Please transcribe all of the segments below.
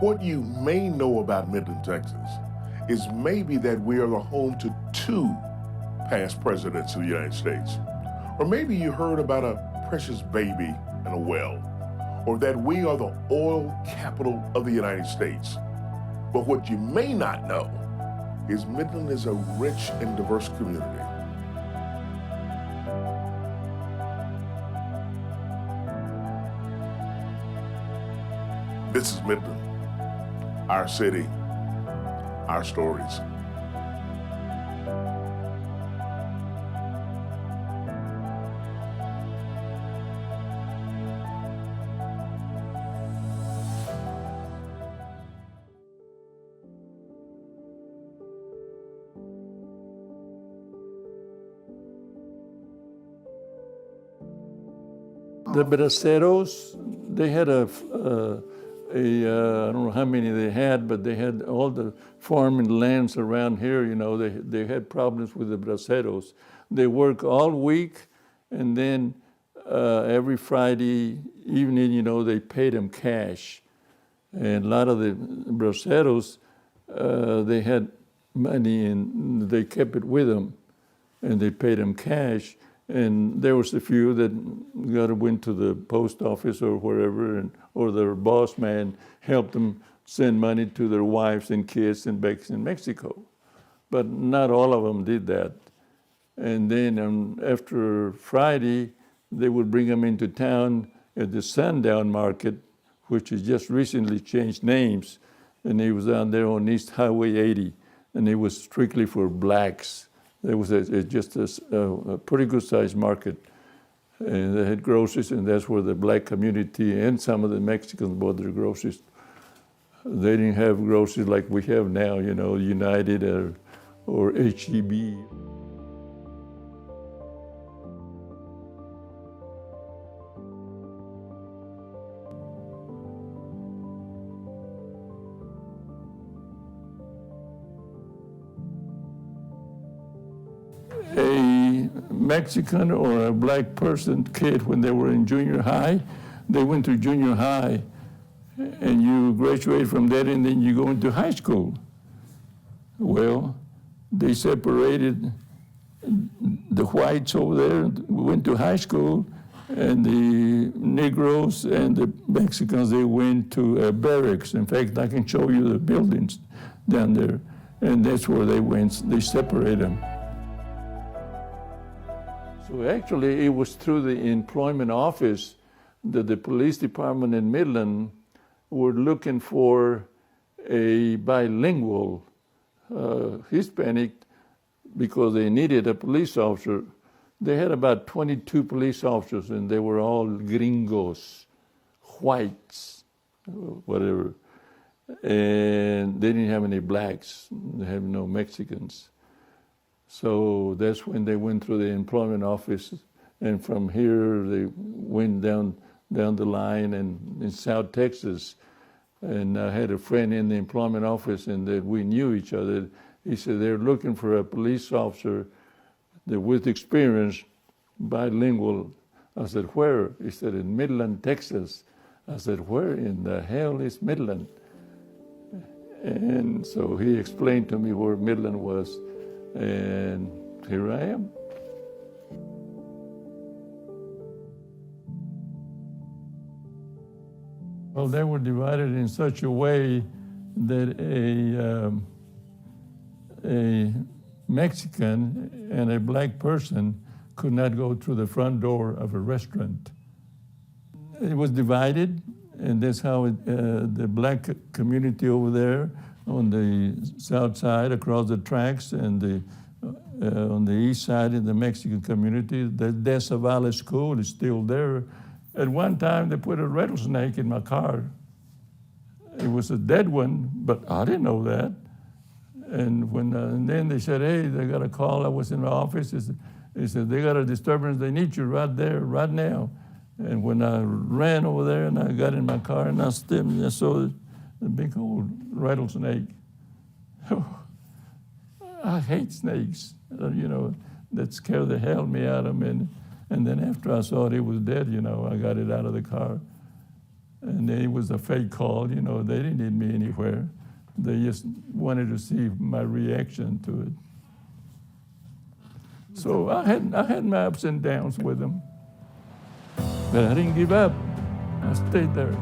What you may know about Midland, Texas, is maybe that we are the home to two past presidents of the United States. Or maybe you heard about a precious baby in a well, or that we are the oil capital of the United States. But what you may not know is Midland is a rich and diverse community. This is Midland, our city, our stories. The braceros, they had I don't know how many they had, but they had all the farming lands around here, you know, they had problems with the braceros. They work all week, and then every Friday evening, you know, they paid them cash. And a lot of the braceros, they had money and they kept it with them, and they paid them cash. And there was a few that went to the post office or wherever, or their boss man helped them send money to their wives and kids back in Mexico. But not all of them did that. And then after Friday, they would bring them into town at the Sundown Market, which has just recently changed names. And it was down there on East Highway 80, and it was strictly for blacks. There was just a pretty good-sized market. And they had groceries, and that's where the black community and some of the Mexicans bought their groceries. They didn't have groceries like we have now, you know, United or H-E-B. A Mexican or a black person kid, when they were in junior high, they went to junior high, and you graduate from that, and then you go into high school. Well, they separated. The whites over there went to high school, and the Negroes and the Mexicans, they went to barracks. In fact, I can show you the buildings down there, and that's where they went. They separated them. So actually, it was through the employment office that the police department in Midland were looking for a bilingual Hispanic because they needed a police officer. They had about 22 police officers, and they were all gringos, whites, whatever. And they didn't have any blacks. They had no Mexicans. So that's when they went through the employment office, and from here they went down the line and in South Texas. And I had a friend in the employment office, and that we knew each other. He said they're looking for a police officer that with experience, bilingual. I said, where? He said, in Midland, Texas. I said, where in the hell is Midland? And so he explained to me where Midland was. And here I am. Well, they were divided in such a way that a Mexican and a black person could not go through the front door of a restaurant. It was divided, and that's how the black community over there on the south side across the tracks, and on the east side in the Mexican community. The De Zavala School is still there. At one time, they put a rattlesnake in my car. It was a dead one, but I didn't know that. And then they said, hey, they got a call. I was in my office. They said, they got a disturbance. They need you right there, right now. And when I ran over there and I got in my car and I stepped, I saw the big old rattlesnake. I hate snakes, you know, that scared the hell me out of me. And then after I saw it was dead, you know, I got it out of the car. And it was a fake call, you know, they didn't need me anywhere. They just wanted to see my reaction to it. So I had my ups and downs with them, but I didn't give up. I stayed there.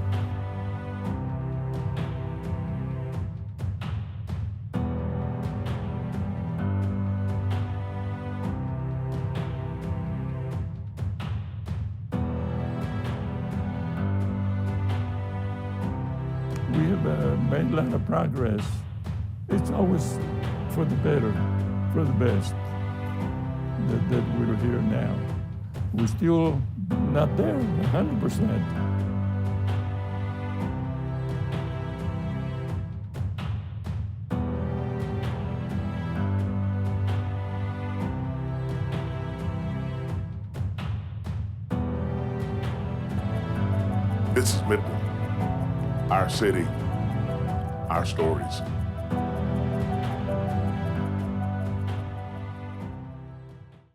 We have made a lot of progress. It's always for the better, for the best, that we're here now. We're still not there 100%. This is Midland, our city, our stories.